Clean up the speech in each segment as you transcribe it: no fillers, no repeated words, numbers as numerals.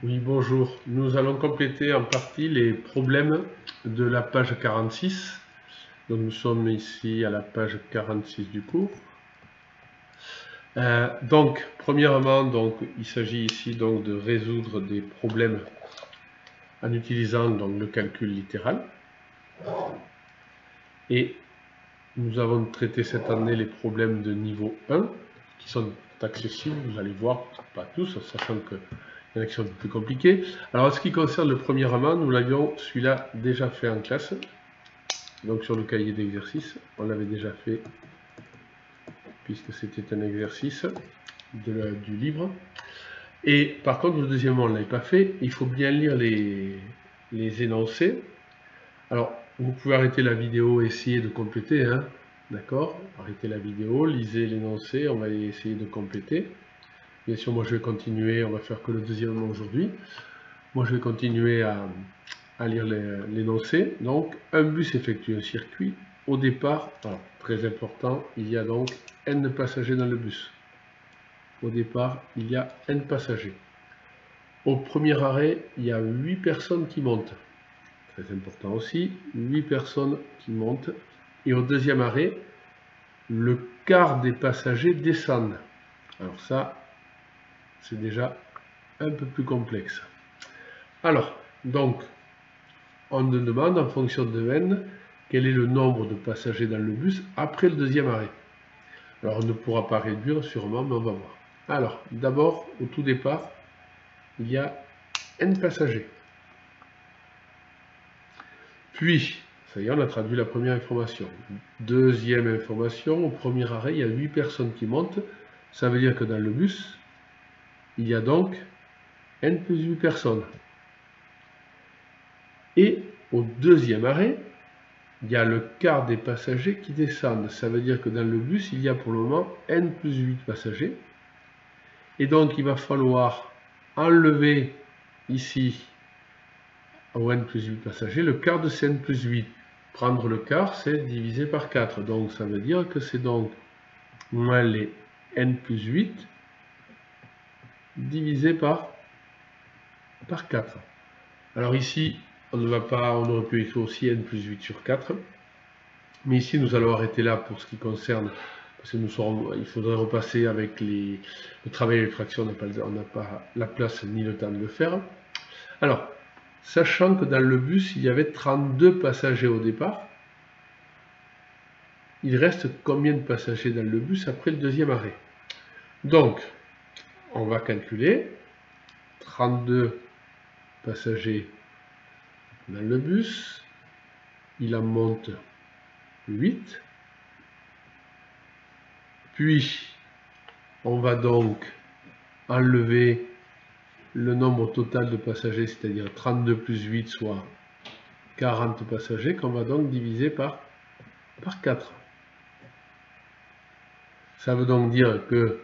Oui, bonjour. Nous allons compléter en partie les problèmes de la page 46. Donc nous sommes ici à la page 46 du cours. Premièrement, il s'agit ici donc de résoudre des problèmes en utilisant donc, le calcul littéral. Et nous avons traité cette année les problèmes de niveau 1 qui sont accessibles, vous allez voir, pas tous, sachant que il y en a qui sont un peu plus compliqués. Alors en ce qui concerne le premier roman, nous l'avions celui-là déjà fait en classe. Donc sur le cahier d'exercice, on l'avait déjà fait puisque c'était un exercice du livre. Et par contre, le deuxième, on ne l'avait pas fait. Il faut bien lire les énoncés. Alors, vous pouvez arrêter la vidéo et essayer de compléter. Hein, d'accord? Arrêtez la vidéo, lisez l'énoncé, on va essayer de compléter. Bien sûr, moi je vais continuer, on va faire que le deuxième aujourd'hui. Moi je vais continuer à lire l'énoncé. Donc, un bus effectue un circuit. Au départ, alors, très important, il y a donc n passagers dans le bus. Au départ, il y a n passagers. Au premier arrêt, il y a 8 personnes qui montent. Très important aussi, 8 personnes qui montent. Et au deuxième arrêt, le quart des passagers descendent. Alors ça, c'est déjà un peu plus complexe. Alors, donc, on nous demande en fonction de n, quel est le nombre de passagers dans le bus après le deuxième arrêt. Alors, on ne pourra pas réduire sûrement, mais on va voir. Alors, d'abord, au tout départ, il y a n passagers. Puis, ça y est, on a traduit la première information. Deuxième information, au premier arrêt, il y a 8 personnes qui montent. Ça veut dire que dans le bus, il y a donc n plus 8 personnes. Et au deuxième arrêt, il y a le quart des passagers qui descendent. Ça veut dire que dans le bus, il y a pour le moment n plus 8 passagers. Et donc, il va falloir enlever ici, au n plus 8 passagers, le quart de ces n plus 8. Prendre le quart, c'est diviser par 4. Donc, ça veut dire que c'est donc moins les n plus 8 divisé par 4. Alors ici, on aurait pu écrire aussi n plus 8 sur 4. Mais ici, nous allons arrêter là pour ce qui concerne, parce que il faudrait repasser avec le travail et les fractions, on n'a pas la place ni le temps de le faire. Alors, sachant que dans le bus, il y avait 32 passagers au départ, il reste combien de passagers dans le bus après le deuxième arrêt? Donc, on va calculer 32 passagers dans le bus, il en monte 8, puis on va donc enlever le nombre total de passagers, c'est-à-dire 32 plus 8, soit 40 passagers, qu'on va donc diviser par 4. Ça veut donc dire que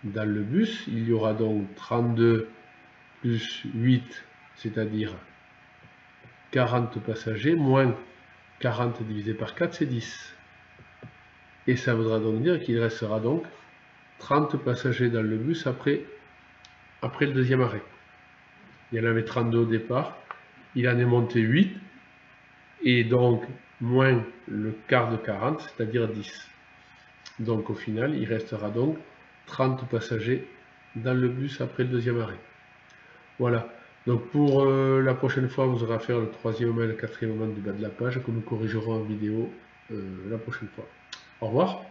dans le bus, il y aura donc 32 plus 8, c'est-à-dire 40 passagers, moins 40 divisé par 4, c'est 10. Et ça voudra donc dire qu'il restera donc 30 passagers dans le bus après le deuxième arrêt. Il y en avait 32 au départ, il en est monté 8, et donc moins le quart de 40, c'est-à-dire 10. Donc au final, il restera donc 30 passagers dans le bus après le deuxième arrêt. Voilà. Donc pour la prochaine fois, vous aurez à faire le troisième et le quatrième moment du bas de la page que nous corrigerons en vidéo la prochaine fois. Au revoir.